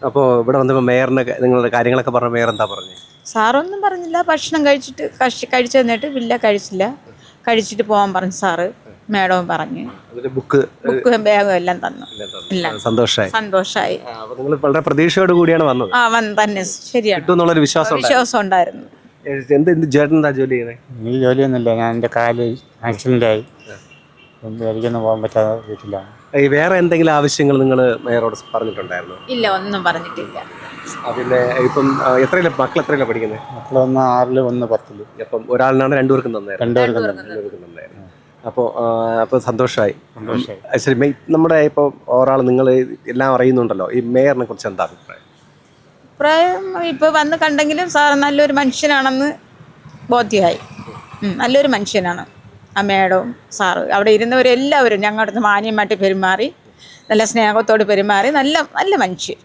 അപ്പോൾ ഇവിടെ വന്നപ്പോൾ മേയറിന് നിങ്ങളുടെ കാര്യങ്ങളൊക്കെ പറഞ്ഞ മേയർ എന്താ പറഞ്ഞു? സാറൊന്നും പറഞ്ഞില്ല. ഭക്ഷണം കഴിച്ചു തന്നിട്ട് കഴിച്ചിട്ട് പോകാൻ പറഞ്ഞു സാറ്. മേഡവും പറഞ്ഞു. ബുക്കും ബാഗും എല്ലാം തന്നു. സന്തോഷമായി. നിങ്ങൾ വളരെ പ്രതീക്ഷയോട് കൂടിയാണ് വന്നത്. തന്നെ ശരിയാണ്. വിശ്വാസം ഉണ്ടായിരുന്നു. ചേട്ടൻ ജോലി ചെയ്യുന്നത്? എനിക്ക് ജോലിയൊന്നുമില്ല. ഞാൻ എൻ്റെ കാല് ആക്സിഡൻ്റായി എനിക്കൊന്നും പോകാൻ പറ്റാതെ വീട്ടിലാണ്. വേറെ എന്തെങ്കിലും ആവശ്യങ്ങൾ നിങ്ങൾ മേയറോട് പറഞ്ഞിട്ടുണ്ടായിരുന്നു? ഇല്ല, ഒന്നും പറഞ്ഞിട്ടില്ല. പിന്നെ ഇപ്പം മക്കൾ എത്രയിലാണ് പഠിക്കുന്നത്? മക്കൾ ഒന്ന് 6-ൽ 1 10-ൽ. അപ്പം ഒരാളിനാണ് രണ്ടുപേർക്കും തന്നായിരുന്നു. അപ്പോൾ സന്തോഷമായി. ശരി, നമ്മുടെ ഇപ്പോൾ ഒരാൾ നിങ്ങൾ എല്ലാം അറിയുന്നുണ്ടല്ലോ, ഈ മേയറിനെ കുറിച്ച് എന്താ അഭിപ്രായം? ഇപ്പോൾ വന്ന് കണ്ടെങ്കിലും സാർ നല്ലൊരു മനുഷ്യനാണെന്ന് ബോധ്യമായി. നല്ലൊരു മനുഷ്യനാണ് ആ മേഡവും സാറ്. അവിടെ ഇരുന്നവരെല്ലാവരും ഞങ്ങളുടെ അടുത്ത് മാന്യമായിട്ട് പെരുമാറി, നല്ല സ്നേഹത്തോട് പെരുമാറി, നല്ല മനുഷ്യർ.